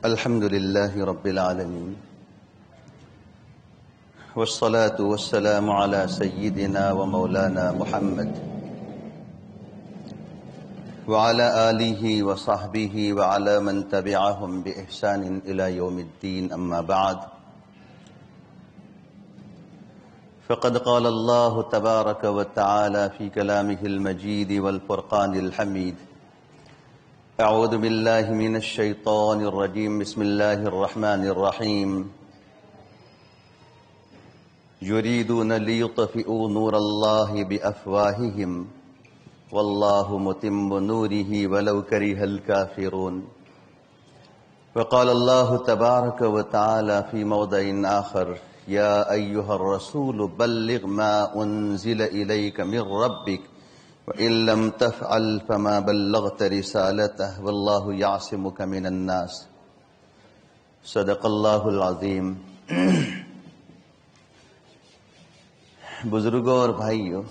الحمد لله رب العالمين والصلاة والسلام على سيدنا ومولانا محمد وعلى آله وصحبه وعلى من تبعهم بإحسان إلى يوم الدين. أما بعد، فقد قال الله تبارك وتعالى في كلامه المجيد والفرقان الحميد: أعوذ بالله من الشيطان الرجيم. بسم الله الرحمن الرحيم. يريدون ليطفئوا نور الله بأفواههم والله متم نوره ولو كره الكافرون. وقال الله تبارك وتعالى في موضع آخر: يا أيها الرسول بلغ ما أنزل إليك من ربك وإن لم تفعل فما بلغت رسالته والله يعصمك من الناس. صدق اللہ العظیم. بزرگوں اور بھائیوں،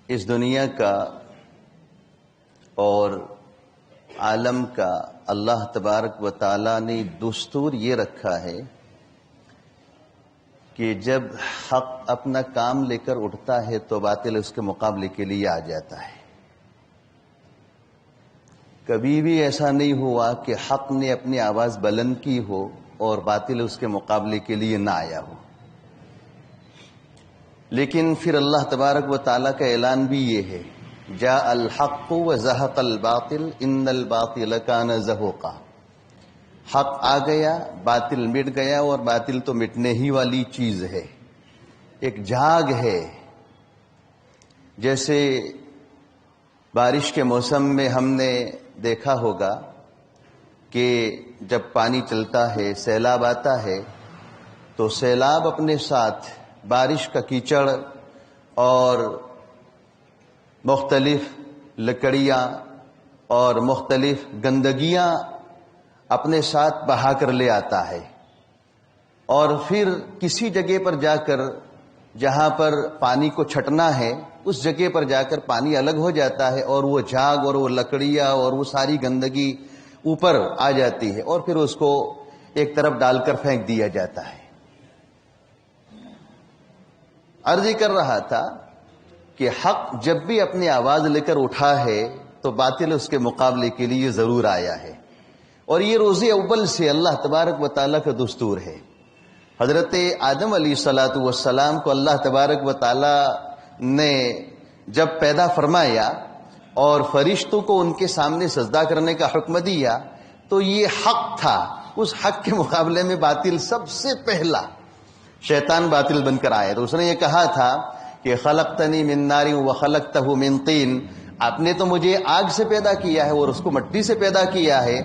اس دنیا کا اور عالم کا اللہ تبارک و تعالیٰ نے دستور یہ رکھا ہے کہ جب حق اپنا کام لے کر اٹھتا ہے تو باطل اس کے مقابلے کے لیے آ جاتا ہے. کبھی بھی ایسا نہیں ہوا کہ حق نے اپنی آواز بلند کی ہو اور باطل اس کے مقابلے کے لیے نہ آیا ہو. لیکن پھر اللہ تبارک و تعالیٰ کا اعلان بھی یہ ہے: جاء الحق وزهق الباطل ان الباطل کان زہوقا. حق آ گیا، باطل مٹ گیا، اور باطل تو مٹنے ہی والی چیز ہے. ایک جھاگ ہے. جیسے بارش کے موسم میں ہم نے دیکھا ہوگا کہ جب پانی چلتا ہے، سیلاب آتا ہے، تو سیلاب اپنے ساتھ بارش کا کیچڑ اور مختلف لکڑیاں اور مختلف گندگیاں اپنے ساتھ بہا کر لے آتا ہے، اور پھر کسی جگہ پر جا کر جہاں پر پانی کو چھٹنا ہے اس جگہ پر جا کر پانی الگ ہو جاتا ہے، اور وہ جھاگ اور وہ لکڑیاں اور وہ ساری گندگی اوپر آ جاتی ہے، اور پھر اس کو ایک طرف ڈال کر پھینک دیا جاتا ہے. عرض کر رہا تھا کہ حق جب بھی اپنی آواز لے کر اٹھا ہے تو باطل اس کے مقابلے کے لیے ضرور آیا ہے، اور یہ روز اول سے اللہ تبارک و تعالیٰ کا دستور ہے. حضرت آدم علیہ الصلاۃ والسلام کو اللہ تبارک و تعالیٰ نے جب پیدا فرمایا اور فرشتوں کو ان کے سامنے سجدہ کرنے کا حکم دیا تو یہ حق تھا. اس حق کے مقابلے میں باطل سب سے پہلا شیطان باطل بن کر آیا. تو اس نے یہ کہا تھا کہ خلقتنی من نار وخلقتہ من طین. آپ نے تو مجھے آگ سے پیدا کیا ہے اور اس کو مٹی سے پیدا کیا ہے،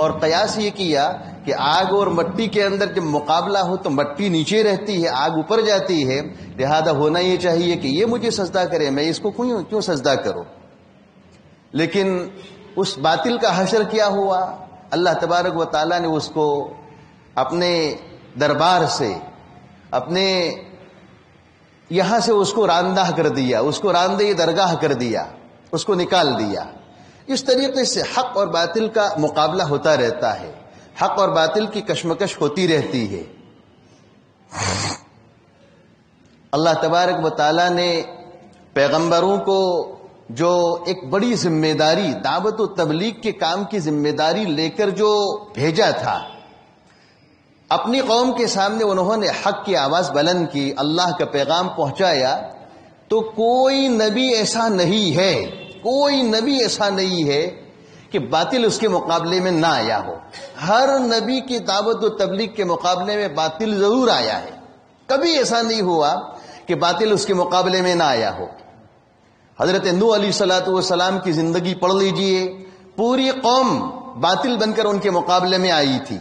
اور قیاس یہ کیا کہ آگ اور مٹی کے اندر جب مقابلہ ہو تو مٹی نیچے رہتی ہے، آگ اوپر جاتی ہے، لہذا ہونا یہ چاہیے کہ یہ مجھے سجدہ کرے، میں اس کو کیوں سجدہ کروں. لیکن اس باطل کا حشر کیا ہوا؟ اللہ تبارک و تعالیٰ نے اس کو اپنے دربار سے، اپنے یہاں سے اس کو راندہ کر دیا، اس کو راندہ درگاہ کر دیا، اس کو نکال دیا. اس طریقے سے حق اور باطل کا مقابلہ ہوتا رہتا ہے، حق اور باطل کی کشمکش ہوتی رہتی ہے. اللہ تبارک و تعالیٰ نے پیغمبروں کو جو ایک بڑی ذمہ داری، دعوت و تبلیغ کے کام کی ذمہ داری لے کر جو بھیجا تھا، اپنی قوم کے سامنے انہوں نے حق کی آواز بلند کی، اللہ کا پیغام پہنچایا. تو کوئی نبی ایسا نہیں ہے، کوئی نبی ایسا نہیں ہے کہ باطل اس کے مقابلے میں نہ آیا ہو. ہر نبی کی دعوت و تبلیغ کے مقابلے میں باطل ضرور آیا ہے. کبھی ایسا نہیں ہوا کہ باطل اس کے مقابلے میں نہ آیا ہو. حضرت نوح علیہ الصلوۃ والسلام کی زندگی پڑھ لیجئے، پوری قوم باطل بن کر ان کے مقابلے میں آئی تھی،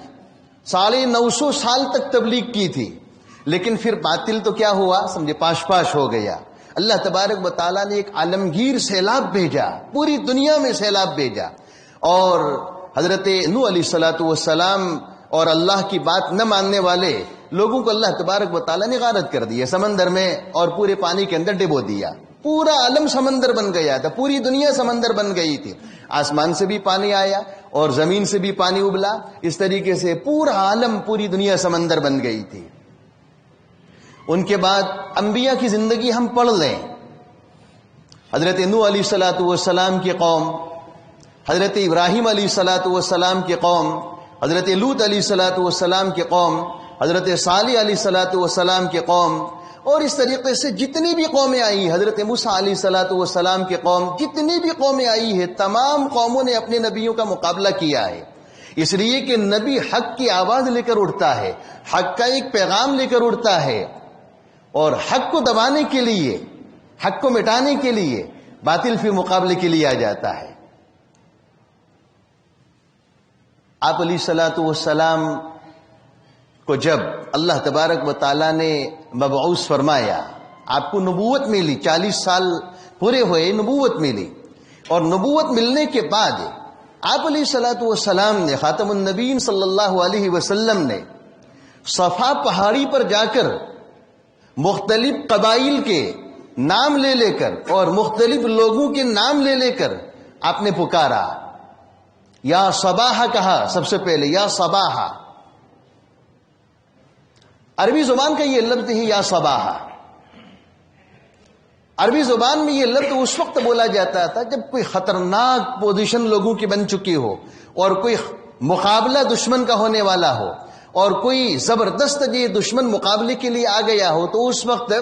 950 سال تک تبلیغ کی تھی، لیکن پھر باطل تو کیا ہوا؟ سمجھے پاش پاش ہو گیا. اللہ تبارک و تعالیٰ نے ایک عالمگیر سیلاب بھیجا، پوری دنیا میں سیلاب بھیجا، اور حضرت نوح علیہ الصلوۃ والسلام اور اللہ کی بات نہ ماننے والے لوگوں کو اللہ تبارک و تعالیٰ نے غارت کر دیا سمندر میں اور پورے پانی کے اندر ڈبو دیا. پورا عالم سمندر بن گیا تھا، پوری دنیا سمندر بن گئی تھی، آسمان سے بھی پانی آیا اور زمین سے بھی پانی ابلا، اس طریقے سے پورا عالم، پوری دنیا سمندر بن گئی تھی۔ ان کے بعد انبیاء کی زندگی ہم پڑھ لیں، حضرت نوح علیہ الصلوۃ والسلام کی قوم، حضرت ابراہیم علیہ الصلوۃ والسلام کی قوم، حضرت لوط علیہ الصلوۃ والسلام کی قوم، حضرت صالح علیہ الصلوۃ والسلام کی قوم، اور اس طریقے سے جتنی بھی قومیں آئی، حضرت موسیٰ علیہ الصلوۃ والسلام کی قوم، جتنی بھی قومیں آئی ہے، تمام قوموں نے اپنے نبیوں کا مقابلہ کیا ہے، اس لیے کہ نبی حق کی آواز لے کر اٹھتا ہے، حق کا ایک پیغام لے کر اٹھتا ہے، اور حق کو دبانے کے لیے، حق کو مٹانے کے لیے باطل فی مقابلے کے لیے آ جاتا ہے۔ آپ علیہ الصلوۃ والسلام کو جب اللہ تبارک و تعالیٰ نے مبعوث فرمایا، آپ کو نبوت ملی، 40 سال پورے ہوئے، نبوت ملی، اور نبوت ملنے کے بعد آپ علیہ الصلوۃ والسلام نے، خاتم النبیین صلی اللہ علیہ وسلم نے صفا پہاڑی پر جا کر مختلف قبائل کے نام لے لے کر اور مختلف لوگوں کے نام لے لے کر آپ نے پکارا، یا صباح کہا سب سے پہلے، یا صباح، عربی زبان کا یہ لفظ ہے یا صباح۔ عربی زبان میں یہ لفظ اس وقت بولا جاتا تھا جب کوئی خطرناک پوزیشن لوگوں کی بن چکی ہو، اور کوئی مقابلہ دشمن کا ہونے والا ہو، اور کوئی زبردست یہ دشمن مقابلے کے لیے آ گیا ہو، تو اس وقت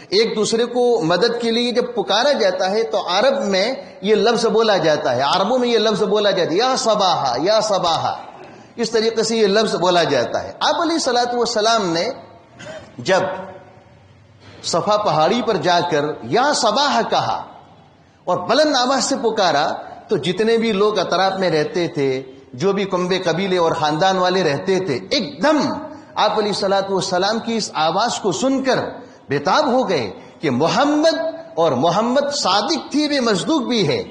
ایک دوسرے کو مدد کے لیے جب پکارا جاتا ہے تو عرب میں یہ لفظ بولا جاتا ہے، عربوں میں یہ لفظ بولا جاتا ہے، یا صباح، یا صباح، اس طریقے سے یہ لفظ بولا جاتا ہے۔ آپ علیہ الصلوۃ والسلام نے جب صفا پہاڑی پر جا کر یا صباح کہا اور بلند آواز سے پکارا، تو جتنے بھی لوگ اطراف میں رہتے تھے، جو بھی کنبے قبیلے اور خاندان والے رہتے تھے، ایک دم آپ علیہ الصلوۃ والسلام کی اس آواز کو سن کر بےتاب ہو گئے کہ محمد، اور محمد صادق تھی، بے مصدوق بھی ہے،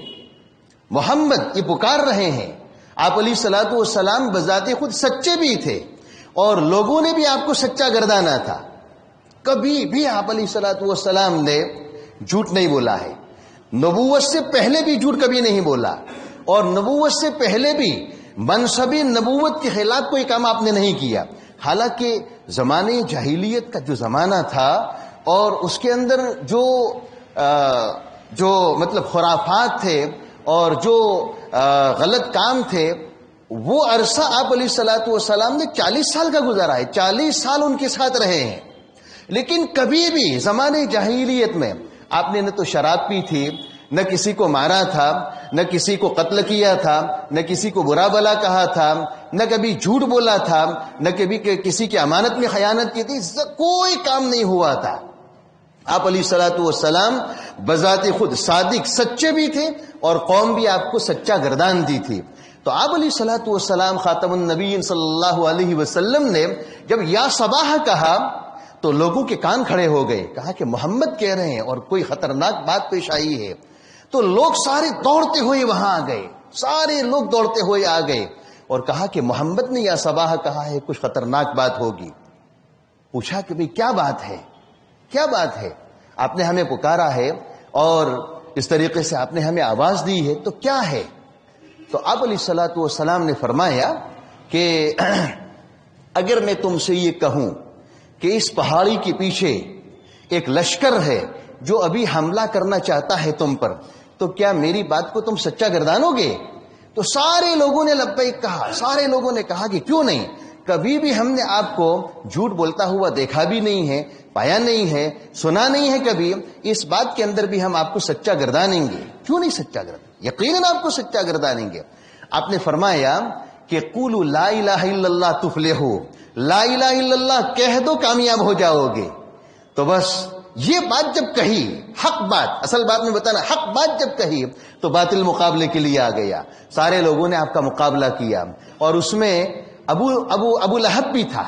محمد یہ پکار رہے ہیں۔ آپ علیہ الصلوۃ والسلام بذات خود سچے بھی تھے، اور لوگوں نے بھی آپ کو سچا گردانا تھا، کبھی بھی آپ علیہ الصلوۃ والسلام نے جھوٹ نہیں بولا ہے، نبوت سے پہلے بھی جھوٹ کبھی نہیں بولا، اور نبوت سے پہلے بھی منصب نبوت کے خلاف کوئی کام آپ نے نہیں کیا۔ حالانکہ زمانے جاہلیت کا جو زمانہ تھا، اور اس کے اندر جو مطلب خرافات تھے اور جو غلط کام تھے، وہ عرصہ آپ علیہ الصلوۃ والسلام نے 40 سال کا گزارا ہے، 40 سال ان کے ساتھ رہے ہیں، لیکن کبھی بھی زمانے جاہلیت میں آپ نے نہ تو شراب پی تھی، نہ کسی کو مارا تھا، نہ کسی کو قتل کیا تھا، نہ کسی کو برا بلا کہا تھا، نہ کبھی جھوٹ بولا تھا، نہ کبھی کسی کی امانت میں خیانت کی تھی، کوئی کام نہیں ہوا تھا۔ آپ علیہ الصلوۃ والسلام بذات خود صادق سچے بھی تھے، اور قوم بھی آپ کو سچا گردان دی تھی۔ تو آپ علیہ الصلوۃ والسلام خاتم النبیین صلی اللہ علیہ وسلم نے جب یا صباح کہا تو لوگوں کے کان کھڑے ہو گئے، کہا کہ محمد کہہ رہے ہیں اور کوئی خطرناک بات پیش آئی ہے۔ تو لوگ سارے دوڑتے ہوئے وہاں آ گئے، سارے لوگ دوڑتے ہوئے آ گئے، اور کہا کہ محمد نے یا صباح کہا ہے، کچھ خطرناک بات ہوگی۔ پوچھا کہ بھئی کیا بات ہے، کیا بات ہے؟ آپ نے ہمیں پکارا ہے اور اس طریقے سے آپ نے ہمیں آواز دی ہے، تو کیا ہے؟ تو آپ علیہ الصلوۃ والسلام نے فرمایا کہ اگر میں تم سے یہ کہوں کہ اس پہاڑی کے پیچھے ایک لشکر ہے جو ابھی حملہ کرنا چاہتا ہے تم پر، تو کیا میری بات کو تم سچا گردانو گے؟ تو سارے لوگوں نے لبیک کہا، سارے لوگوں نے کہا کہ کیوں نہیں، کبھی بھی ہم نے آپ کو جھوٹ بولتا ہوا دیکھا بھی نہیں ہے، پایا نہیں ہے، سنا نہیں ہے کبھی، اس بات کے اندر بھی ہم آپ کو سچا گردانیں گے، کیوں نہیں سچا گردانیں گے؟ یقیناً آپ کو سچا گردانیں گے۔ آپ نے فرمایا کہ قولوا لا الہ الا اللہ تفلحوا، لا الہ الا اللہ کہہ دو کامیاب ہو جاؤ گے۔ تو بس یہ بات جب کہی، حق بات، اصل بات میں بتانا، حق بات جب کہی تو باطل مقابلے کے لیے آ گیا، سارے لوگوں نے آپ کا مقابلہ کیا، اور اس میں ابو لہب بھی تھا۔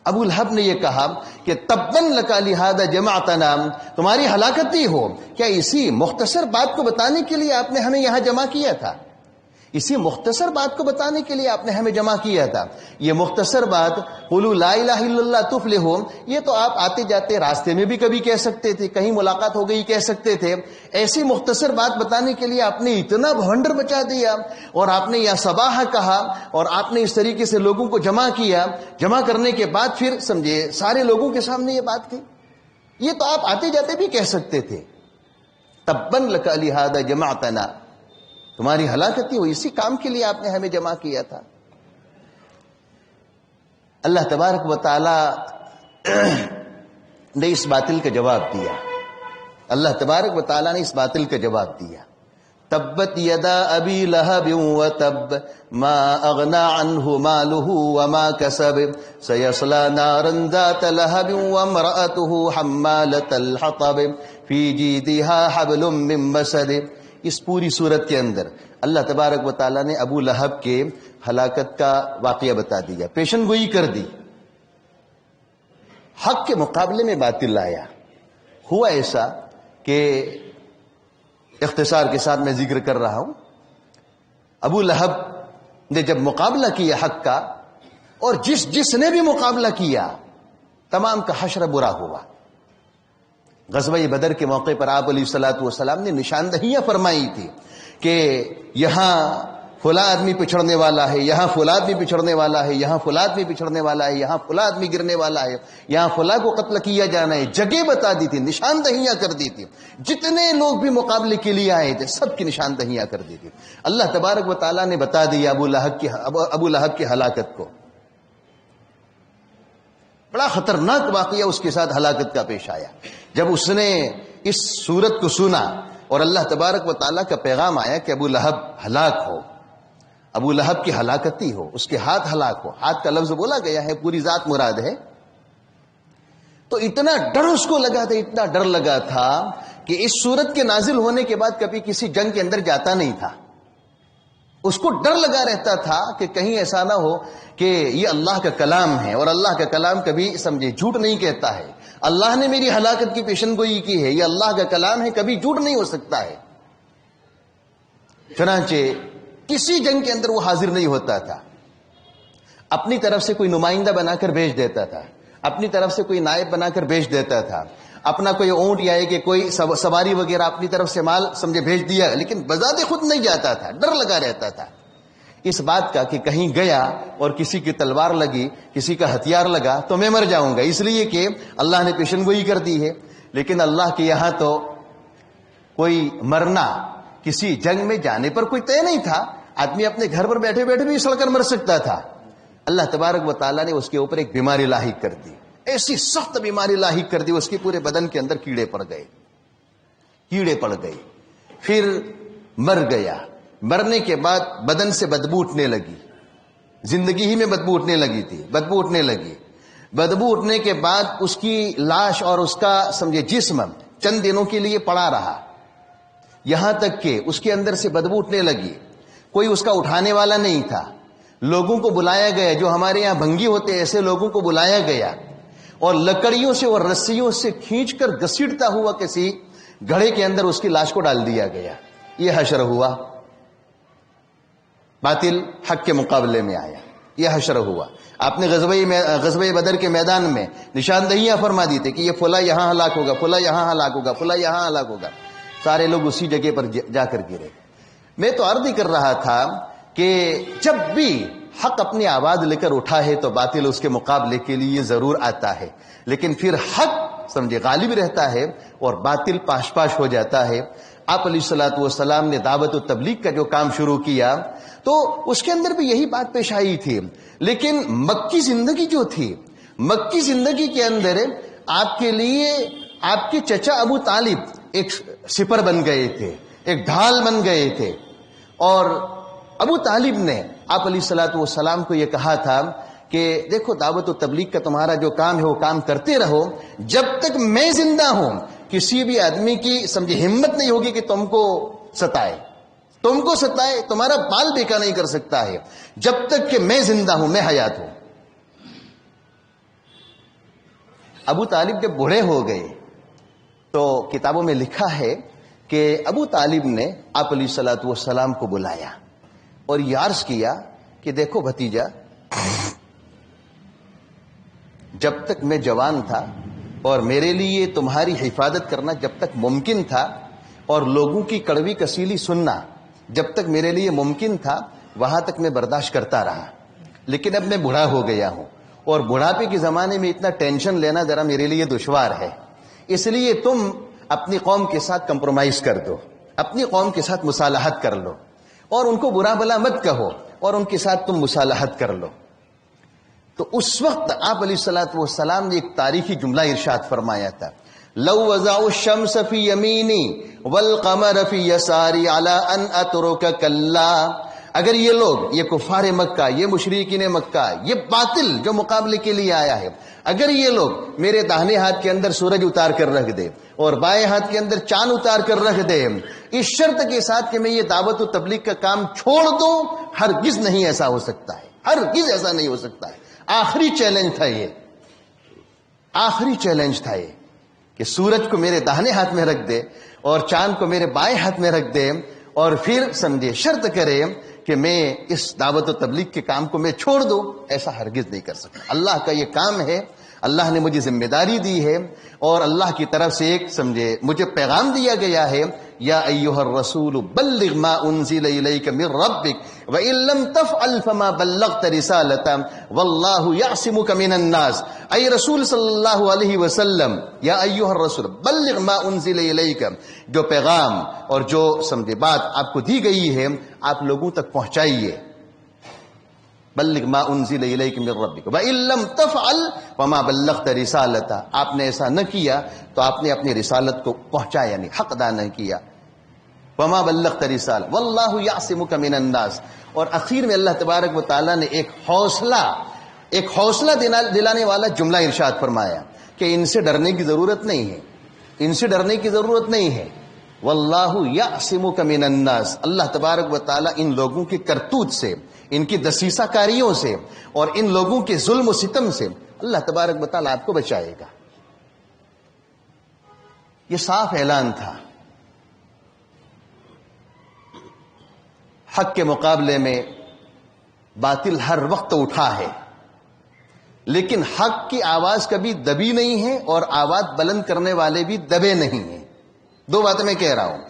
ابو لہب نے یہ کہا کہ تبن لک لہذا جمعتنا، تمہاری ہلاکت ہی ہو، کیا اسی مختصر بات کو بتانے کے لیے آپ نے ہمیں یہاں جمع کیا تھا؟ اسی مختصر بات کو بتانے کے لیے آپ نے ہمیں جمع کیا تھا. یہ مختصر بات قولوا لا الہ الا اللہ تفلحوا، یہ تو آپ آتے جاتے راستے میں بھی کبھی کہہ سکتے تھے، کہیں ملاقات ہو گئی کہہ سکتے تھے. ایسی مختصر بات بتانے کے لیے آپ نے اتنا بھنڈر بچا دیا، اور آپ نے یا صباح کہا، اور آپ نے اس طریقے سے لوگوں کو جمع کیا. جمع کرنے کے بعد پھر سمجھے سارے لوگوں کے سامنے یہ بات کہی. یہ تو آپ آتے جاتے بھی کہہ سکتے تھے. تبا لک لہذا جمعتنا، تمہاری ہلاکت ہو، اسی کام کے لیے آپ نے ہمیں جمع کیا تھا. اللہ تبارک و تعالی نے اس باطل کا جواب دیا. اللہ تبارک و تعالی نے اس باطل کا جواب دیا. تبت یدا ابی لہب وتب ما اغنى عنه ماله وما كسب سيصلى نارا ذات لهب وامرأته حمالة الحطب في جيدها حبل من مسد. اس پوری صورت کے اندر اللہ تبارک و تعالیٰ نے ابو لہب کے ہلاکت کا واقعہ بتا دیا، پیشن گوئی کر دی. حق کے مقابلے میں باطل آیا. ہوا ایسا کہ اختصار کے ساتھ میں ذکر کر رہا ہوں، ابو لہب نے جب مقابلہ کیا حق کا، اور جس نے بھی مقابلہ کیا تمام کا حشر برا ہوا. غزوہ بدر کے موقع پر آپ علیہ الصلوۃ والسلام نے نشاندہیاں فرمائی تھی کہ یہاں فلاں آدمی پچھڑنے والا ہے، یہاں فلاں آدمی پچھڑنے والا ہے، یہاں فلاں آدمی پچھڑنے والا ہے، یہاں فلاں آدمی گرنے والا ہے، یہاں فلاں کو قتل کیا جانا ہے. جگہ بتا دی تھی، نشاندہیاں کر دی تھی. جتنے لوگ بھی مقابلے کے لیے آئے تھے سب کی نشاندہیاں کر دی تھی. اللہ تبارک و تعالیٰ نے بتا دیا ابو لہب کی ہلاکت کو. بڑا خطرناک واقعہ اس کے ساتھ ہلاکت کا پیش آیا. جب اس نے اس صورت کو سنا اور اللہ تبارک و تعالیٰ کا پیغام آیا کہ ابو لہب ہلاک ہو، ابو لہب کی ہلاکتی ہو، اس کے ہاتھ ہلاک ہو. ہاتھ کا لفظ بولا گیا ہے، پوری ذات مراد ہے. تو اتنا ڈر اس کو لگا تھا، اتنا ڈر لگا تھا کہ اس صورت کے نازل ہونے کے بعد کبھی کسی جنگ کے اندر جاتا نہیں تھا. اس کو ڈر لگا رہتا تھا کہ کہیں ایسا نہ ہو کہ یہ اللہ کا کلام ہے، اور اللہ کا کلام کبھی سمجھے جھوٹ نہیں کہتا ہے. اللہ نے میری ہلاکت کی پیشن گوئی کی ہے، یہ اللہ کا کلام ہے، کبھی جھوٹ نہیں ہو سکتا ہے. چنانچہ کسی جنگ کے اندر وہ حاضر نہیں ہوتا تھا. اپنی طرف سے کوئی نمائندہ بنا کر بھیج دیتا تھا، اپنی طرف سے کوئی نائب بنا کر بھیج دیتا تھا، اپنا کوئی اونٹ یا کہ کوئی سواری وغیرہ اپنی طرف سے مال سمجھے بھیج دیا، لیکن بذات خود نہیں جاتا تھا. ڈر لگا رہتا تھا اس بات کا کہ کہیں گیا اور کسی کی تلوار لگی، کسی کا ہتھیار لگا تو میں مر جاؤں گا، اس لیے کہ اللہ نے پیشن گوئی کر دی ہے. لیکن اللہ کے یہاں تو کوئی مرنا کسی جنگ میں جانے پر کوئی طے نہیں تھا. آدمی اپنے گھر پر بیٹھے بیٹھے بھی سڑ کر مر سکتا تھا. اللہ تبارک و تعالیٰ نے اس کے اوپر ایک بیماری لاحق کر دی، ایسی سخت بیماری لاحق کر دی، اس کے پورے بدن کے اندر کیڑے پڑ گئے، پھر مر گیا. مرنے کے بعد بدن سے بدبو اٹھنے لگی، زندگی ہی میں بدبو اٹھنے لگی. بدبو اٹھنے کے بعد اس کی لاش اور اس کا سمجھے جسم چند دنوں کے لیے پڑا رہا، یہاں تک کہ اس کے اندر سے بدبو اٹھنے لگی. کوئی اس کا اٹھانے والا نہیں تھا. لوگوں کو بلایا گیا، جو ہمارے یہاں بھنگی ہوتے ایسے لوگوں کو بلایا گیا، اور لکڑیوں سے اور رسیوں سے کھینچ کر گھسیٹتا ہوا کسی گڑھے کے اندر اس کی لاش کو ڈال دیا گیا. یہ حشر ہوا. باطل حق کے مقابلے میں آیا، یہ حشر ہوا. آپ نے غزوہ بدر کے میدان میں نشاندہیاں فرما دی تھی کہ یہ فلاں یہاں ہلاک ہوگا، فلاں یہاں ہلاک ہوگا، فلاں یہاں ہلاک ہوگا. سارے لوگ اسی جگہ پر جا کر گرے. میں تو عرض ہی کر رہا تھا کہ جب بھی حق اپنی آواز لے کر اٹھا ہے تو باطل اس کے مقابلے کے لیے ضرور آتا ہے، لیکن پھر حق سمجھے غالب رہتا ہے اور باطل پاش پاش ہو جاتا ہے. آپ علیہ الصلوۃ والسلام نے دعوت و تبلیغ کا جو کام شروع کیا تو اس کے اندر بھی یہی بات پیش آئی تھی. لیکن مکی زندگی جو تھی، مکی زندگی کے اندر آپ کے لیے آپ کے چچا ابو طالب ایک سپر بن گئے تھے، ایک ڈھال بن گئے تھے. اور ابو طالب نے آپ علیہ الصلوۃ والسلام کو یہ کہا تھا کہ دیکھو دعوت و تبلیغ کا تمہارا جو کام ہے وہ کام کرتے رہو، جب تک میں زندہ ہوں کسی بھی آدمی کی سمجھے ہمت نہیں ہوگی کہ تم کو ستائے، تمہارا بال بیکا نہیں کر سکتا ہے جب تک کہ میں زندہ ہوں، میں حیات ہوں. ابو طالب جب بوڑھے ہو گئے تو کتابوں میں لکھا ہے کہ ابو طالب نے آپ علیہ الصلوۃ والسلام کو بلایا اور یہ عرض کیا کہ دیکھو بھتیجا، جب تک میں جوان تھا اور میرے لیے تمہاری حفاظت کرنا جب تک ممکن تھا اور لوگوں کی کڑوی کسیلی سننا جب تک میرے لیے ممکن تھا، وہاں تک میں برداشت کرتا رہا. لیکن اب میں بوڑھا ہو گیا ہوں اور بڑھاپے کے زمانے میں اتنا ٹینشن لینا ذرا میرے لیے دشوار ہے. اس لیے تم اپنی قوم کے ساتھ کمپرومائز کر دو، اپنی قوم کے ساتھ مصالحت کر لو اور ان کو برا بلا مت کہو اور ان کے ساتھ تم مصالحت کر لو. تو اس وقت آپ علیہ الصلوۃ والسلام نے ایک تاریخی جملہ ارشاد فرمایا تھا، لو وضعوا الشمس في يميني والقمر في يساري على ان اتركك الله. اگر یہ لوگ، یہ کفار مکہ، یہ مشرکین مکہ، یہ باطل جو مقابلے کے لیے آیا ہے، اگر یہ لوگ میرے داہنے ہاتھ کے اندر سورج اتار کر رکھ دے اور بائیں ہاتھ کے اندر چاند اتار کر رکھ دے اس شرط کے ساتھ کہ میں یہ دعوت و تبلیغ کا کام چھوڑ دوں، ہرگز نہیں ایسا ہو سکتا ہے، ہرگز ایسا نہیں ہو سکتا ہے. آخری چیلنج تھا یہ، آخری چیلنج تھا یہ کہ سورج کو میرے داہنے ہاتھ میں رکھ دے اور چاند کو میرے بائیں ہاتھ میں رکھ دے اور پھر سمجھے شرط کرے کہ میں اس دعوت و تبلیغ کے کام کو میں چھوڑ دوں. ایسا ہرگز نہیں کر سکتا. اللہ کا یہ کام ہے، اللہ نے مجھے ذمہ داری دی ہے اور اللہ کی طرف سے ایک سمجھے مجھے پیغام دیا گیا ہے، یا ایھا الرسول بلغ ما انزل الیک من ربک وان لم تفعل فما بلغت رسالته واللہ یعصمک من الناس. اے رسول صلی اللہ علیہ وسلم، یا ایھا الرسول بلغ ما انزل الیک، جو پیغام اور جو سمجھے بات آپ کو دی گئی ہے آپ لوگوں تک پہنچائیے. بلغ ما انزل الیک من ربک وان لم تفعل فما بلغت رسالته. آپ نے ایسا نہ کیا تو آپ نے اپنی رسالت کو پہنچایا نہیں، حق ادا نہیں کیا. وما بلغت رسالہ واللہ یعصمک من الناس. اور اخیر میں اللہ تبارک و تعالیٰ نے ایک حوصلہ دلانے والا جملہ ارشاد فرمایا کہ ان سے ڈرنے کی ضرورت نہیں ہے، ان سے ڈرنے کی ضرورت نہیں ہے. واللہ یعصمک من الناس. اللہ تبارک و تعالیٰ ان لوگوں کی کرتوت سے، ان کی دسیسہ کاریوں سے اور ان لوگوں کے ظلم و ستم سے اللہ تبارک و تعالیٰ آپ کو بچائے گا. یہ صاف اعلان تھا. حق کے مقابلے میں باطل ہر وقت اٹھا ہے، لیکن حق کی آواز کبھی دبی نہیں ہے اور آواز بلند کرنے والے بھی دبے نہیں ہیں. دو باتیں میں کہہ رہا ہوں،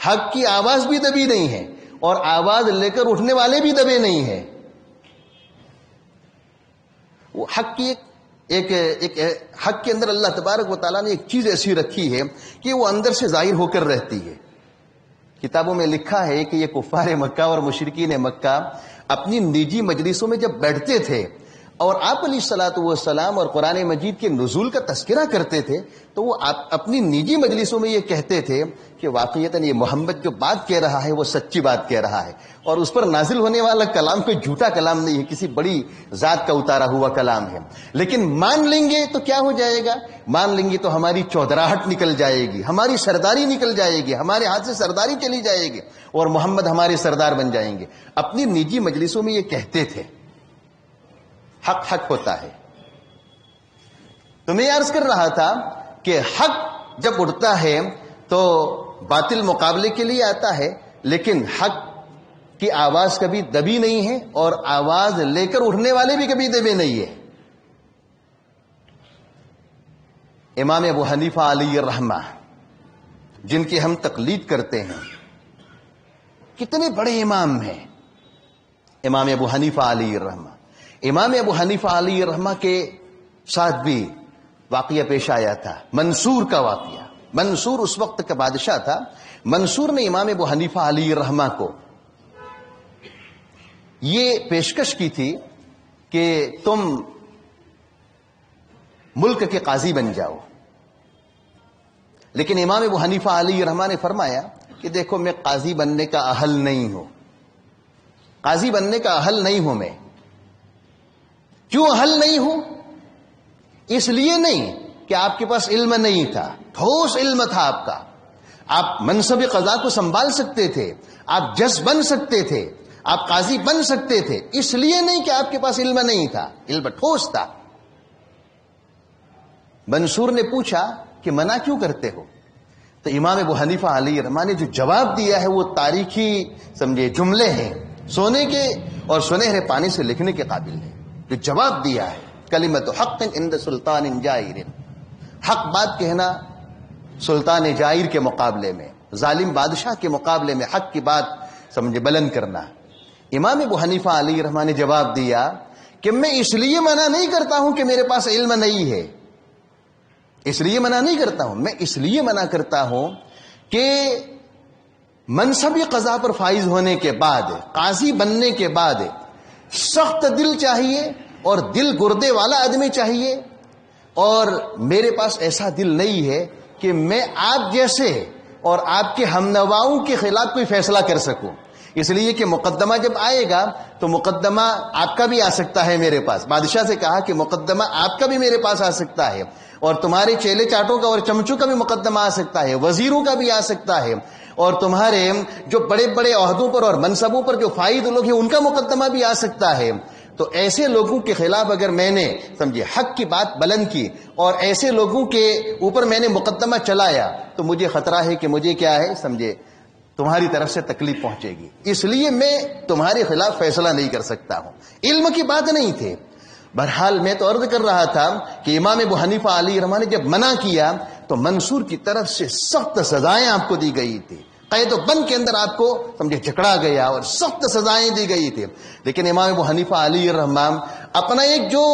حق کی آواز بھی دبی نہیں ہے اور آواز لے کر اٹھنے والے بھی دبے نہیں ہیں. وہ حق کی ایک حق کے اندر اللہ تبارک و تعالیٰ نے ایک چیز ایسی رکھی ہے کہ وہ اندر سے ظاہر ہو کر رہتی ہے. کتابوں میں لکھا ہے کہ یہ کفار مکہ اور مشرکین مکہ اپنی نجی مجلسوں میں جب بیٹھتے تھے اور آپ علیہ الصلوۃ والسلام اور قرآن مجید کے نزول کا تذکرہ کرتے تھے تو وہ اپنی نجی مجلسوں میں یہ کہتے تھے کہ واقعتاً یہ محمد جو بات کہہ رہا ہے وہ سچی بات کہہ رہا ہے اور اس پر نازل ہونے والا کلام کوئی جھوٹا کلام نہیں ہے، کسی بڑی ذات کا اتارا ہوا کلام ہے. لیکن مان لیں گے تو کیا ہو جائے گا؟ مان لیں گے تو ہماری چودراہٹ نکل جائے گی، ہماری سرداری نکل جائے گی، ہمارے ہاتھ سے سرداری چلی جائے گی اور محمد ہمارے سردار بن جائیں گے. اپنی نجی مجلسوں میں یہ کہتے تھے. حق حق ہوتا ہے. تو میں عرض کر رہا تھا کہ حق جب اٹھتا ہے تو باطل مقابلے کے لیے آتا ہے، لیکن حق کی آواز کبھی دبی نہیں ہے اور آواز لے کر اٹھنے والے بھی کبھی دبے نہیں ہے. امام ابو حنیفہ علیہ الرحمہ جن کی ہم تقلید کرتے ہیں، کتنے بڑے امام ہیں امام ابو حنیفہ علیہ الرحمہ. امام ابو حنیفہ علیہ الرحمہ کے ساتھ بھی واقعہ پیش آیا تھا، منصور کا واقعہ. منصور اس وقت کا بادشاہ تھا. منصور نے امام ابو حنیفہ علیہ الرحمہ کو یہ پیشکش کی تھی کہ تم ملک کے قاضی بن جاؤ، لیکن امام ابو حنیفہ علیہ الرحمہ نے فرمایا کہ دیکھو میں قاضی بننے کا اہل نہیں ہوں، قاضی بننے کا اہل نہیں ہوں. میں کیوں اہل نہیں ہوں؟ اس لیے نہیں کہ آپ کے پاس علم نہیں تھا، ٹھوس علم تھا آپ کا، آپ منصب قضا کو سنبھال سکتے تھے، آپ جج بن سکتے تھے، آپ قاضی بن سکتے تھے. اس لیے نہیں کہ آپ کے پاس علم نہیں تھا، علم ٹھوس تھا. منصور نے پوچھا کہ منع کیوں کرتے ہو؟ تو امام ابو حنیفہ علیہ الرحمہ نے جو جواب دیا ہے وہ تاریخی سمجھے جملے ہیں، سونے کے اور سنہرے پانی سے لکھنے کے قابل ہے. جو جواب دیا ہے کلمت حق عند سلطان جائر، حق بات کہنا سلطان جائر کے مقابلے میں، ظالم بادشاہ کے مقابلے میں حق کی بات سمجھے بلند کرنا. امام ابو حنیفہ علیہ الرحمہ نے جواب دیا کہ میں اس لیے منع نہیں کرتا ہوں کہ میرے پاس علم نہیں ہے، اس لیے منع نہیں کرتا ہوں، میں اس لیے منع کرتا ہوں کہ منصبی قضا پر فائز ہونے کے بعد، قاضی بننے کے بعد سخت دل چاہیے اور دل گردے والا آدمی چاہیے، اور میرے پاس ایسا دل نہیں ہے کہ میں آپ جیسے اور آپ کے ہمنواؤں کے خلاف کوئی فیصلہ کر سکوں. اس لیے کہ مقدمہ جب آئے گا تو مقدمہ آپ کا بھی آ سکتا ہے میرے پاس. بادشاہ سے کہا کہ مقدمہ آپ کا بھی میرے پاس آ سکتا ہے، اور تمہارے چیلے چاٹوں کا اور چمچوں کا بھی مقدمہ آ سکتا ہے، وزیروں کا بھی آ سکتا ہے، اور تمہارے جو بڑے بڑے عہدوں پر اور منصبوں پر جو فائد لوگ ہیں ان کا مقدمہ بھی آ سکتا ہے. تو ایسے لوگوں کے خلاف اگر میں نے سمجھے حق کی بات بلند کی اور ایسے لوگوں کے اوپر میں نے مقدمہ چلایا تو مجھے خطرہ ہے کہ مجھے کیا ہے سمجھے تمہاری طرف سے تکلیف پہنچے گی. اس لیے میں تمہارے خلاف فیصلہ نہیں کر سکتا ہوں. علم کی بات نہیں تھے. بہرحال میں تو عرض کر رہا تھا کہ امام ابو حنیفہ علیہ الرحمہ نے جب منع کیا تو منصور کی طرف سے سخت سزائیں آپ کو دی گئی تھی، قید و بند کے اندر آپ کو سمجھے جکڑا گیا اور سخت سزائیں دی گئی تھی. لیکن امام ابو حنیفہ علیہ الرحمہ اپنا ایک جو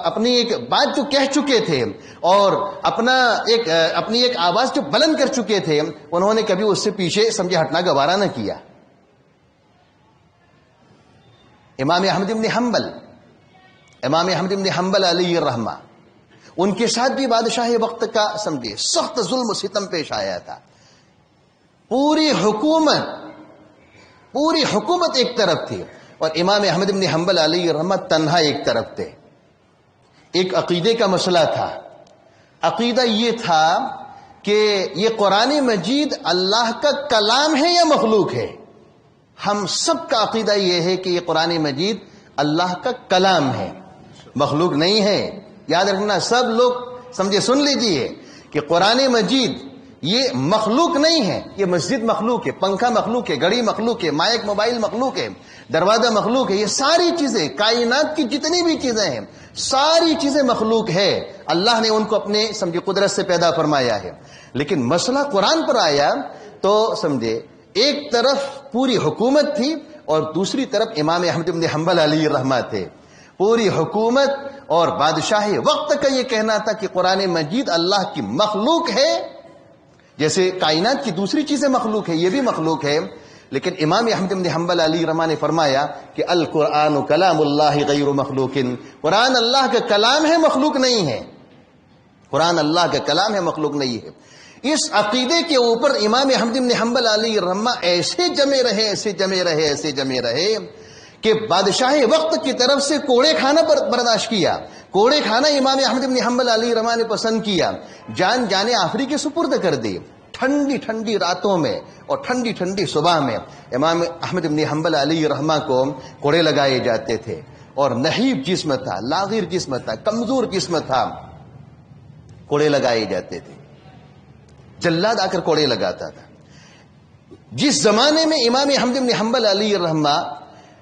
اپنی ایک بات جو کہہ چکے تھے اور اپنی ایک آواز جو بلند کر چکے تھے، انہوں نے کبھی اس سے پیچھے سمجھے ہٹنا گوارا نہ کیا. امام احمد بن حنبل علیہ الرحمہ، ان کے ساتھ بھی بادشاہ وقت کا سمجھے سخت ظلم و ستم پیش آیا تھا. پوری حکومت ایک طرف تھی اور امام احمد بن حنبل علیہ الرحمہ تنہا ایک طرف تھے. ایک عقیدے کا مسئلہ تھا. عقیدہ یہ تھا کہ یہ قرآن مجید اللہ کا کلام ہے یا مخلوق ہے. ہم سب کا عقیدہ یہ ہے کہ یہ قرآن مجید اللہ کا کلام ہے، مخلوق نہیں ہے. یاد رکھنا سب لوگ سمجھے، سن لیجئے کہ قرآن مجید یہ مخلوق نہیں ہے. یہ مسجد مخلوق ہے، پنکھا مخلوق ہے، گھڑی مخلوق ہے، مائک موبائل مخلوق ہے، دروازہ مخلوق ہے. یہ ساری چیزیں، کائنات کی جتنی بھی چیزیں ہیں، ساری چیزیں مخلوق ہے. اللہ نے ان کو اپنے سمجھے قدرت سے پیدا فرمایا ہے. لیکن مسئلہ قرآن پر آیا تو سمجھے ایک طرف پوری حکومت تھی اور دوسری طرف امام احمد بن حنبل علیہ الرحمہ تھے. پوری حکومت اور بادشاہ وقت کا یہ کہنا تھا کہ قرآن مجید اللہ کی مخلوق ہے، جیسے کائنات کی دوسری چیزیں مخلوق ہے، یہ بھی مخلوق ہے. لیکن امام احمد بن حنبل علیہ الرحمہ نے فرمایا کہ القرآن کلام اللہ غیر مخلوق، قرآن اللہ کا کلام ہے، مخلوق نہیں ہے. قرآن اللہ کا کلام ہے، مخلوق نہیں ہے. اس عقیدے کے اوپر امام احمد بن حنبل علیہ الرحمہ ایسے جمے رہے کہ بادشاہ وقت کی طرف سے کوڑے کھانا برداشت کیا. کوڑے کھانا امام احمد بن حنبل علیہ الرحمہ نے پسند کیا. جان آخری کے سپرد کر دی. ٹھنڈی راتوں میں اور ٹھنڈی صبح میں امام احمد بن حنبل علیہ الرحمہ کو کوڑے لگائے جاتے تھے. اور نحیف جسم تھا، لاغر جسم تھا، کمزور جسم تھا، کوڑے لگائے جاتے تھے. جلاد آ کر کوڑے لگاتا تھا. جس زمانے میں امام احمد بن حنبل علیہ الرحمہ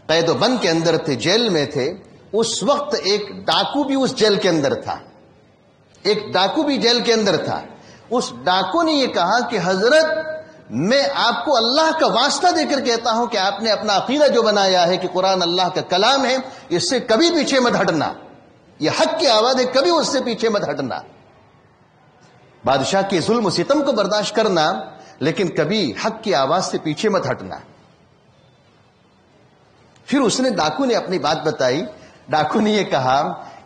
قید و بند کے اندر تھے، جیل میں تھے، اس وقت ایک ڈاکو بھی اس جیل کے اندر تھا. اس ڈاکو نے یہ کہا کہ حضرت، میں آپ کو اللہ کا واسطہ دے کر کہتا ہوں کہ آپ نے اپنا عقیدہ جو بنایا ہے کہ قرآن اللہ کا کلام ہے، اس سے کبھی پیچھے مت ہٹنا. یہ حق کی آواز ہے، کبھی اس سے پیچھے مت ہٹنا. بادشاہ کے ظلم و ستم کو برداشت کرنا، لیکن کبھی حق کی آواز سے پیچھے مت ہٹنا. پھر اس نے ڈاکو نے اپنی بات بتائی. ڈاکو نے یہ کہا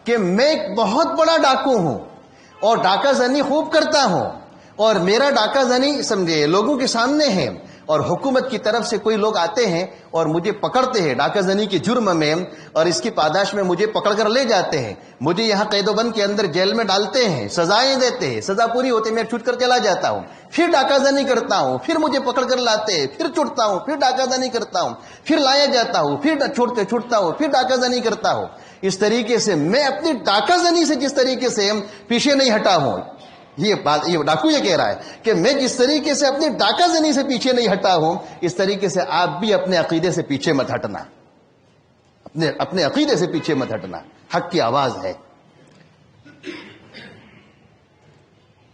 کہ میں ایک بہت بڑا ڈاکو ہوں اور ڈاکہ زنی خوب کرتا ہوں، اور میرا ڈاکہ زنی سمجھے لوگوں کے سامنے ہے، اور حکومت کی طرف سے کوئی لوگ آتے ہیں اور مجھے پکڑتے ہیں ڈاکہ زنی کے جرم میں، اور اس کی پاداش میں مجھے پکڑ کر لے جاتے ہیں، مجھے یہاں قید و بند کے اندر جیل میں ڈالتے ہیں، سزائیں دیتے ہیں، سزا پوری ہوتی میں چھوٹ کر چلا جاتا ہوں، پھر ڈاکہ زنی کرتا ہوں، پھر مجھے پکڑ کر لاتے ہیں، پھر چھوٹتا ہوں، پھر ڈاکہ زنی کرتا ہوں، پھر لایا جاتا ہوں، پھر چھوٹتا ہوں، پھر ڈاکہ زنی کرتا ہوں. اس طریقے سے میں اپنی ڈاکہ زنی سے جس طریقے سے پیچھے نہیں ہٹا ہوں، یہ ڈاکو یہ کہہ رہا ہے کہ میں جس طریقے سے اپنی ڈاکہ زنی سے پیچھے نہیں ہٹا ہوں، اس طریقے سے آپ بھی اپنے عقیدے سے پیچھے مت ہٹنا، اپنے عقیدے سے پیچھے مت ہٹنا، حق کی آواز ہے۔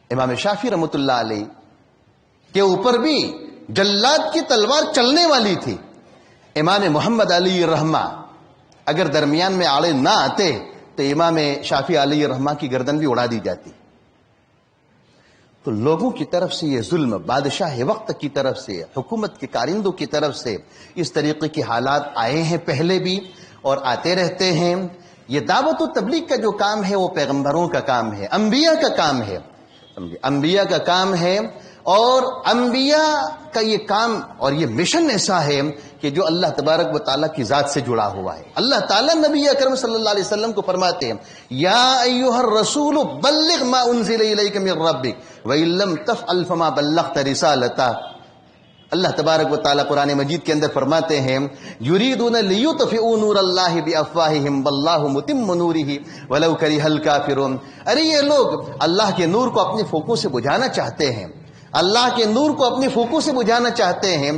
امام شافعی رحمۃ اللہ علیہ کے اوپر بھی جلاد کی تلوار چلنے والی تھی، امام محمد علی رحمہ اگر درمیان میں آڑے نہ آتے تو امام شافعی علی رحمہ کی گردن بھی اڑا دی جاتی۔ تو لوگوں کی طرف سے یہ ظلم، بادشاہ وقت کی طرف سے، حکومت کے کارندوں کی طرف سے اس طریقے کے حالات آئے ہیں پہلے بھی اور آتے رہتے ہیں۔ یہ دعوت و تبلیغ کا جو کام ہے وہ پیغمبروں کا کام ہے، انبیاء کا کام ہے، سمجھے، انبیاء کا کام ہے، اور انبیاء کا یہ کام اور یہ مشن ایسا ہے کہ جو اللہ تبارک و تعالیٰ کی ذات سے جڑا ہوا ہے۔ اللہ تعالیٰ نبی اکرم صلی اللہ علیہ وسلم کو فرماتے ہیں یا ایھا الرسول بلغ ما انزل الیک من ربک وان لم تفعل فما بلغت رسالتہ۔ اللہ تبارک و تعالیٰ قرآن مجید کے اندر فرماتے ہیں یریدون لیطفئوا نور اللہ بافواہہم واللہ متم نورہ ولو کرہ الکافرون۔ ارے یہ لوگ اللہ کے نور کو اپنے پھونکوں سے بجھانا چاہتے ہیں، اللہ کے نور کو اپنی پھونکوں سے بجھانا چاہتے ہیں۔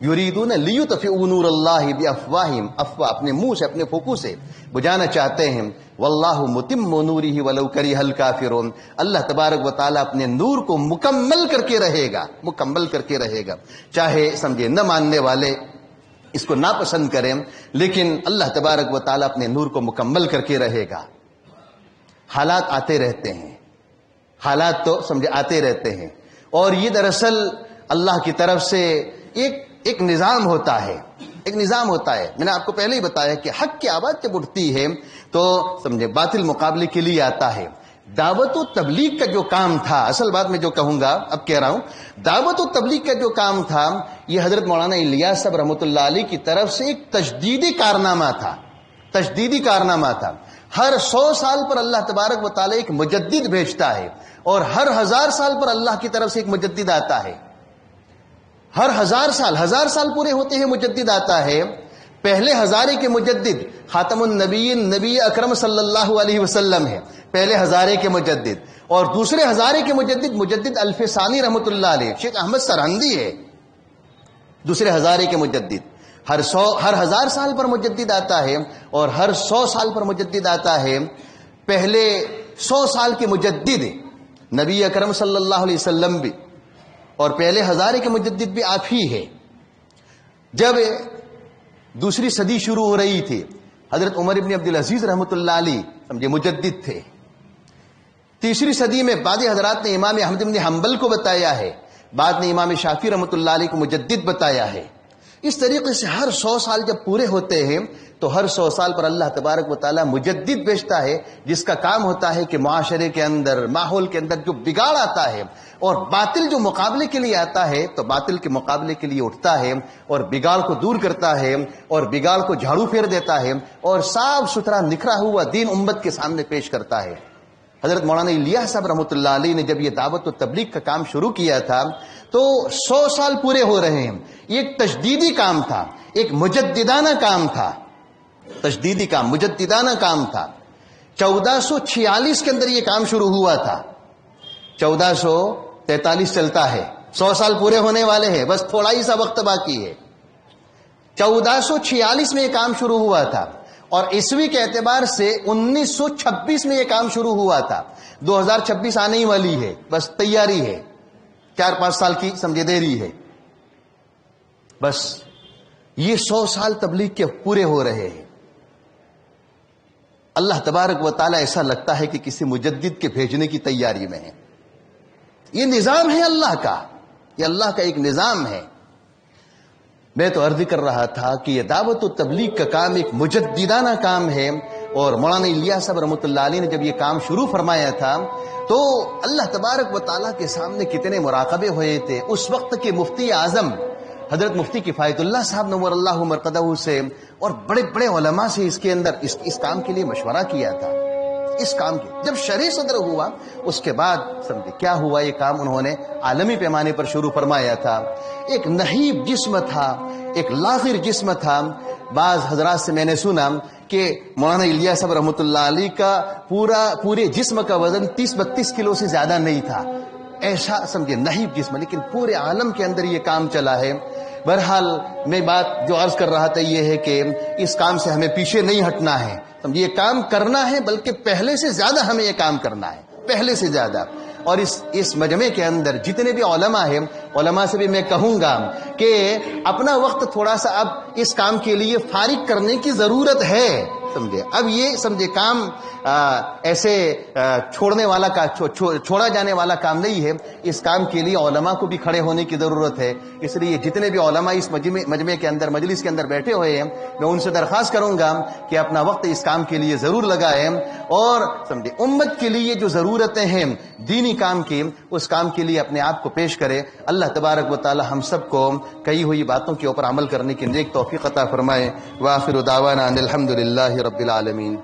یریدون لیطفئوا نور اللہ بافواہہم، افواہ اپنے منہ سے، اپنے پھونکوں سے بجھانا چاہتے ہیں، واللہ متم نورہ ولو کرہ الکافرون۔ اللہ تبارک و تعالیٰ اپنے نور کو مکمل کر کے رہے گا، مکمل کر کے رہے گا، چاہے سمجھے نہ ماننے والے اس کو ناپسند کریں، لیکن اللہ تبارک و تعالیٰ اپنے نور کو مکمل کر کے رہے گا۔ حالات آتے رہتے ہیں، حالات تو سمجھے آتے رہتے ہیں، اور یہ دراصل اللہ کی طرف سے ایک نظام ہوتا ہے، ایک نظام ہوتا ہے۔ میں نے آپ کو پہلے ہی بتایا کہ حق کی آواز جب اٹھتی ہے تو سمجھے باطل مقابلے کے لیے آتا ہے۔ دعوت و تبلیغ کا جو کام تھا، اصل بات میں جو کہوں گا اب کہہ رہا ہوں، دعوت و تبلیغ کا جو کام تھا یہ حضرت مولانا الیاس صاحب رحمۃ اللہ علیہ کی طرف سے ایک تجدیدی کارنامہ تھا، تجدیدی کارنامہ تھا۔ ہر 100 سال پر اللہ تبارک و تعالیٰ ایک مجدد بھیجتا ہے، اور ہر 1000 سال پر اللہ کی طرف سے ایک مجدد آتا ہے۔ ہر 1000 سال پورے ہوتے ہیں مجدد آتا ہے۔ پہلے ہزارے کے مجدد خاتم النبیین نبی اکرم صلی اللہ علیہ وسلم ہے، پہلے ہزارے کے مجدد، اور دوسرے ہزارے کے مجدد الف ثانی رحمۃ اللہ علیہ شیخ احمد سرہندی ہے، دوسرے ہزارے کے مجدد۔ ہر 1000 سال پر مجدد آتا ہے، اور ہر 100 سال پر مجدد آتا ہے۔ پہلے 100 سال کے مجدد نبی اکرم صلی اللہ علیہ وسلم بھی، اور پہلے ہزارے کے مجدد بھی آپ ہی ہے۔ جب دوسری صدی شروع ہو رہی تھی، حضرت عمر ابن عبدالعزیز رحمۃ اللہ علیہ سمجھے مجدد تھے۔ تیسری صدی میں بعض حضرات نے امام احمد بن حنبل کو بتایا ہے، بعد نے امام شافعی رحمۃ اللہ علیہ کو مجدد بتایا ہے۔ اس طریقے سے ہر 100 سال جب پورے ہوتے ہیں تو ہر 100 سال پر اللہ تبارک و تعالیٰ مجدد بھیجتا ہے، جس کا کام ہوتا ہے کہ معاشرے کے اندر، ماحول کے اندر جو بگاڑ آتا ہے اور باطل جو مقابلے کے لیے آتا ہے تو باطل کے مقابلے کے لیے اٹھتا ہے اور بگاڑ کو دور کرتا ہے اور بگاڑ کو جھاڑو پھیر دیتا ہے اور صاف ستھرا نکھرا ہوا دین امت کے سامنے پیش کرتا ہے۔ حضرت مولانا الیاس صاحب رحمۃ اللہ علیہ نے جب یہ دعوت و تبلیغ کا کام شروع کیا تھا تو 100 سال پورے ہو رہے ہیں۔ یہ ایک تجدیدی کام تھا، ایک مجددانہ کام تھا، تجدیدی کام، مجددانہ کام تھا۔ 1446 کے اندر یہ کام شروع ہوا تھا، 1443 چلتا ہے، 100 سال پورے ہونے والے ہیں، بس تھوڑا ہی سا وقت باقی ہے۔ 1446 میں یہ کام شروع ہوا تھا، اور عیسوی کے اعتبار سے 1926 میں یہ کام شروع ہوا تھا۔ 2026 آنے ہی والی ہے، بس تیاری ہے، 4-5 سال کی سمجھے دیری ہے۔ بس یہ 100 سال تبلیغ کے پورے ہو رہے ہیں۔ اللہ تبارک و تعالیٰ ایسا لگتا ہے کہ کسی مجدد کے بھیجنے کی تیاری میں ہے۔ یہ نظام ہے اللہ کا، یہ اللہ کا ایک نظام ہے۔ میں تو عرض کر رہا تھا کہ یہ دعوت و تبلیغ کا کام ایک مجددانہ کام ہے، اور مولانا الیاس صاحب رحمۃ اللہ علیہ نے جب یہ کام شروع فرمایا تھا تو اللہ تبارک و تعالیٰ کے سامنے کتنے مراقبے ہوئے تھے۔ اس وقت کے مفتی اعظم حضرت مفتی کفایت اللہ صاحب نور اللہ مرقدہ سے اور بڑے بڑے علماء سے اس کے اندر اس کام کے لیے مشورہ کیا تھا اس کام کے جب شرع صدر ہوا اس کے بعد سمجھے کیا ہوا یہ کام انہوں نے عالمی پیمانے پر شروع فرمایا تھا. ایک نحیب جسم تھا, ایک لاغر جسم تھا. بعض حضرات سے میں نے سنا کہ مولانا الیاس صاحب رحمۃ اللہ علیہ کا پورے جسم کا وزن 30-32 کلو سے زیادہ نہیں تھا. ایسا سمجھے نحیب جسم, لیکن پورے عالم کے اندر یہ کام چلا ہے. بہرحال میں بات جو عرض کر رہا تھا یہ ہے کہ اس کام سے ہمیں پیچھے نہیں ہٹنا ہے. سمجھے یہ کام کرنا ہے, بلکہ پہلے سے زیادہ ہمیں یہ کام کرنا ہے, پہلے سے زیادہ. اور اس مجمع کے اندر جتنے بھی علماء ہیں, علماء سے بھی میں کہوں گا کہ اپنا وقت تھوڑا سا اب اس کام کے لیے فارغ کرنے کی ضرورت ہے. سمجھے اب یہ سمجھے کام ایسے چھوڑا جانے والا کام نہیں ہے. اس کام کے لیے علماء کو بھی کھڑے ہونے کی ضرورت ہے. اس لیے جتنے بھی علماء اس مجمع کے اندر, مجلس کے اندر بیٹھے ہوئے ہیں, میں ان سے درخواست کروں گا کہ اپنا وقت اس کام کے لیے ضرور لگائیں, اور سمجھے امت کے لیے جو ضرورتیں ہیں دینی کام کی, اس کام کے لیے اپنے آپ کو پیش کرے. اللہ تبارک و تعالی ہم سب کو کہی ہوئی باتوں کے اوپر عمل کرنے کی نیک توفیق عطا فرمائے. وآخر دعوانا ان الحمدللہ رب العالمین.